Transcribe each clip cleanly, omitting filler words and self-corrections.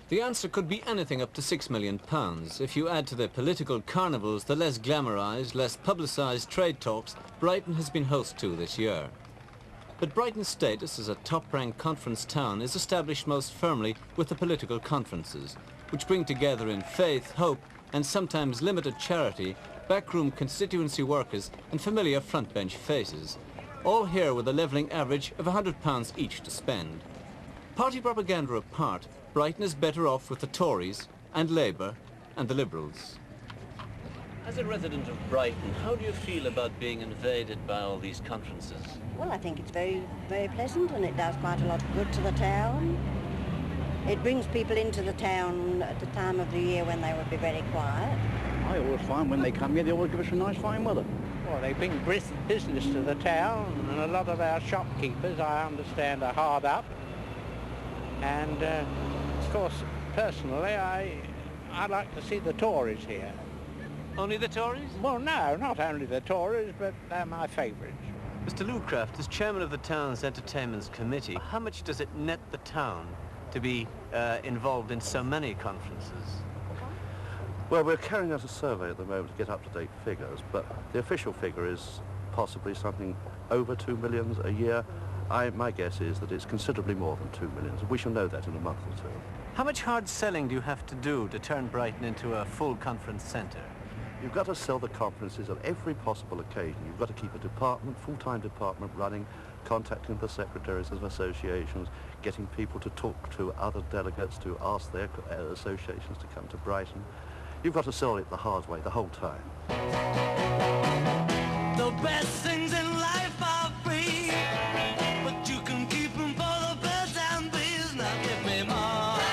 The answer could be anything up to £6 million. If you add to the political carnivals the less glamorised, less publicised trade talks Brighton has been host to this year. But Brighton's status as a top-ranked conference town is established most firmly with the political conferences, which bring together in faith, hope and sometimes limited charity, backroom constituency workers and familiar frontbench faces, all here with a levelling average of £100 each to spend. Party propaganda apart, Brighton is better off with the Tories and Labour and the Liberals. As a resident of Brighton, how do you feel about being invaded by all these conferences? Well, I think it's very, very pleasant, and it does quite a lot of good to the town. It brings people into the town at the time of the year when they would be very quiet. I always find when they come here, they always give us a nice fine weather. Well, they bring business to the town, and a lot of our shopkeepers, I understand, are hard up. And, of course, personally, I'd like to see the Tories here. Only the Tories? Well, no, not only the Tories, but they're my favourites. Mr. Lucraft, as chairman of the town's entertainments committee, how much does it net the town to be involved in so many conferences? Well, we're carrying out a survey at the moment to get up-to-date figures, but the official figure is possibly something over 2 million a year. My guess is that it's considerably more than 2 million. We shall know that in a month or two. How much hard selling do you have to do to turn Brighton into a full conference centre? You've got to sell the conferences on every possible occasion. You've got to keep a department, full-time department running, contacting the secretaries of associations, getting people to talk to other delegates, to ask their associations to come to Brighton. You've got to sell it the hard way the whole time. The best things in life are free, but you can keep them for the birds and bees. Now give me money.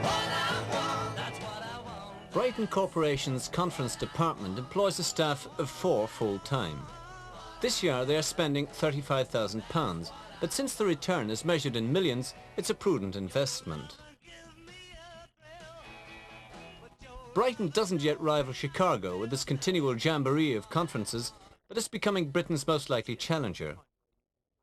What I want, that's what I want. Brighton Corporation's conference department employs a staff of 4 full-time. This year they are spending £35,000, but since the return is measured in millions, it's a prudent investment. Brighton doesn't yet rival Chicago with its continual jamboree of conferences, but it's becoming Britain's most likely challenger.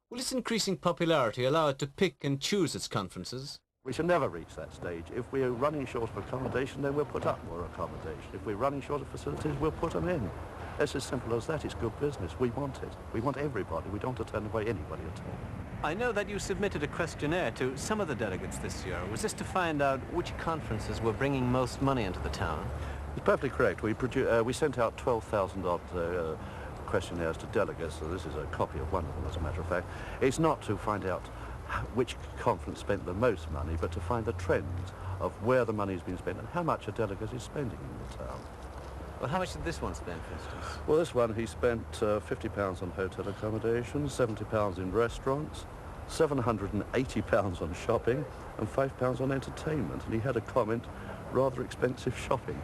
Will its increasing popularity allow it to pick and choose its conferences? We shall never reach that stage. If we're running short of accommodation, then we'll put up more accommodation. If we're running short of facilities, we'll put them in. It's as simple as that. It's good business. We want it. We want everybody. We don't want to turn away anybody at all. I know that you submitted a questionnaire to some of the delegates this year. Was this to find out which conferences were bringing most money into the town? It's perfectly correct. We sent out 12,000 odd questionnaires to delegates, so this is a copy of one of them, as a matter of fact. It's not to find out which conference spent the most money, but to find the trends of where the money's been spent and how much a delegate is spending in the town. Well, how much did this one spend, for instance? Well, this one, he spent £50 on hotel accommodation, £70 in restaurants, £780 on shopping, and £5 on entertainment. And he had a comment, rather expensive shopping.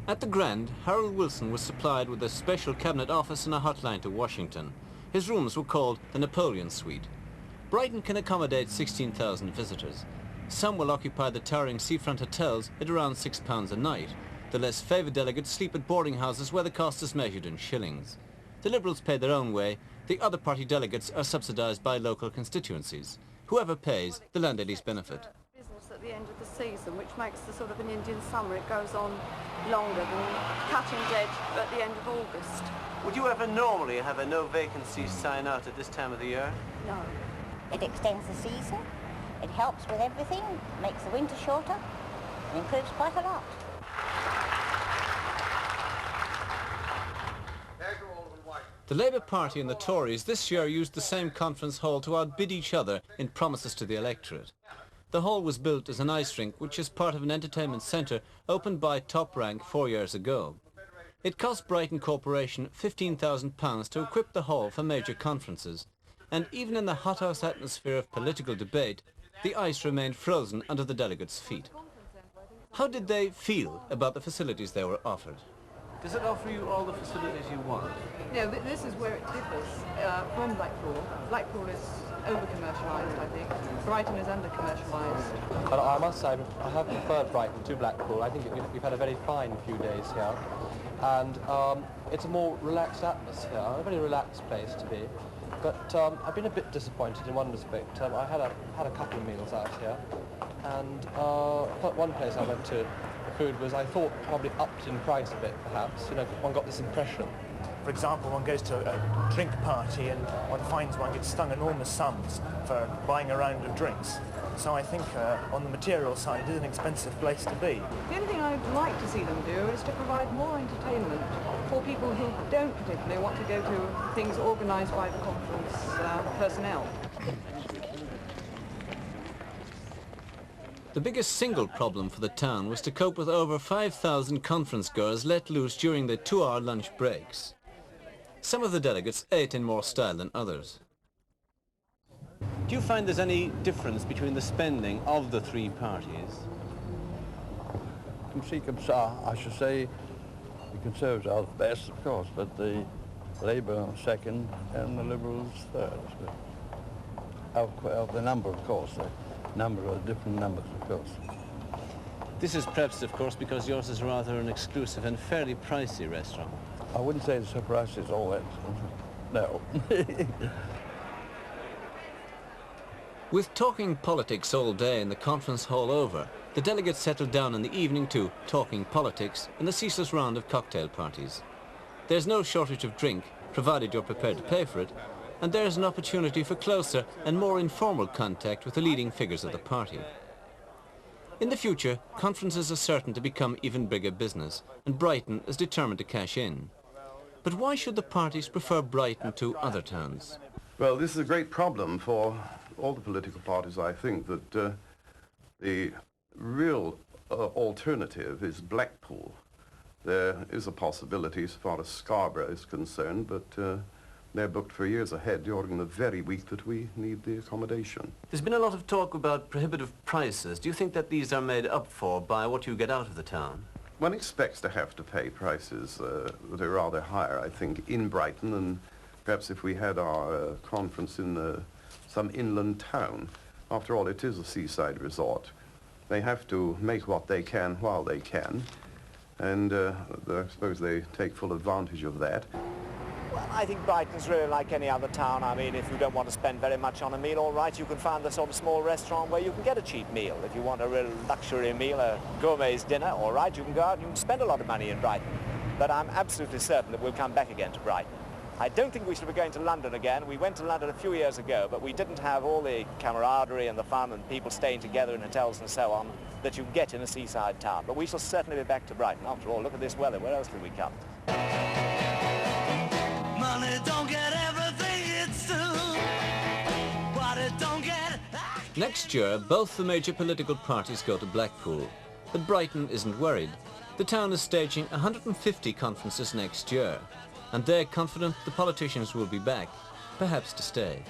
At the Grand, Harold Wilson was supplied with a special cabinet office and a hotline to Washington. His rooms were called the Napoleon Suite. Brighton can accommodate 16,000 visitors. Some will occupy the towering seafront hotels at around £6 a night. The less favoured delegates sleep at boarding houses where the cost is measured in shillings. The Liberals pay their own way. The other party delegates are subsidised by local constituencies. Whoever pays, the landladies benefit. Business at the end of the season, which makes the sort of an Indian summer. It goes on longer than cutting dead at the end of August. Would you ever normally have a no vacancies sign out at this time of the year? No. It extends the season, it helps with everything, makes the winter shorter, and improves quite a lot. The Labour Party and the Tories this year used the same conference hall to outbid each other in promises to the electorate. The hall was built as an ice rink, which is part of an entertainment centre opened by Top Rank 4 years ago. It cost Brighton Corporation £15,000 to equip the hall for major conferences, and even in the hothouse atmosphere of political debate, the ice remained frozen under the delegates' feet. How did they feel about the facilities they were offered? Does it offer you all the facilities you want? No, this is where it differs from Blackpool. Blackpool is over-commercialised, I think. Brighton is under-commercialised. But I must say, I have preferred Brighton to Blackpool. I think we've had a very fine few days here. And it's a more relaxed atmosphere, a very relaxed place to be. But I've been a bit disappointed in one respect. I had a couple of meals out here, And one place I went to, the food was, I thought, probably upped in price a bit, perhaps. You know, one got this impression. For example, one goes to a drink party and one finds one gets stung enormous sums for buying a round of drinks. So I think on the material side, it is an expensive place to be. The only thing I'd like to see them do is to provide more entertainment for people who don't particularly want to go to things organised by the conference personnel. The biggest single problem for the town was to cope with over 5,000 conference goers let loose during the 2-hour lunch breaks. Some of the delegates ate in more style than others. Do you find there's any difference between the spending of the three parties? I should say the Conservatives are the best, of course, but the Labour second and the Liberals third. Of the number, of course, the number of different numbers, of course. This is perhaps, of course, because yours is rather an exclusive and fairly pricey restaurant. I wouldn't say the price is all that. No. With talking politics all day and the conference hall over, the delegates settled down in the evening to talking politics in the ceaseless round of cocktail parties. There's no shortage of drink, provided you're prepared to pay for it, and there's an opportunity for closer and more informal contact with the leading figures of the party. In the future, conferences are certain to become even bigger business, and Brighton is determined to cash in. But why should the parties prefer Brighton to other towns? Well, this is a great problem for all the political parties, I think, that the real alternative is Blackpool. There is a possibility as far as Scarborough is concerned, but they're booked for years ahead during the very week that we need the accommodation. There's been a lot of talk about prohibitive prices. Do you think that these are made up for by what you get out of the town? One expects to have to pay prices that are rather higher, I think, in Brighton, and perhaps if we had our conference in some inland town. After all, it is a seaside resort. They have to make what they can while they can, and I suppose they take full advantage of that. Well, I think Brighton's really like any other town. I mean, if you don't want to spend very much on a meal, all right, you can find the sort of small restaurant where you can get a cheap meal. If you want a real luxury meal, a gourmet's dinner, all right, you can go out and you can spend a lot of money in Brighton. But I'm absolutely certain that we'll come back again to Brighton. I don't think we should be going to London again. We went to London a few years ago, but we didn't have all the camaraderie and the fun and people staying together in hotels and so on that you get in a seaside town. But we shall certainly be back to Brighton. After all, look at this weather. Where else did we come? Money don't get everything it's due, but it don't get... Next year, both the major political parties go to Blackpool. But Brighton isn't worried. The town is staging 150 conferences next year, and they're confident the politicians will be back, perhaps to stay.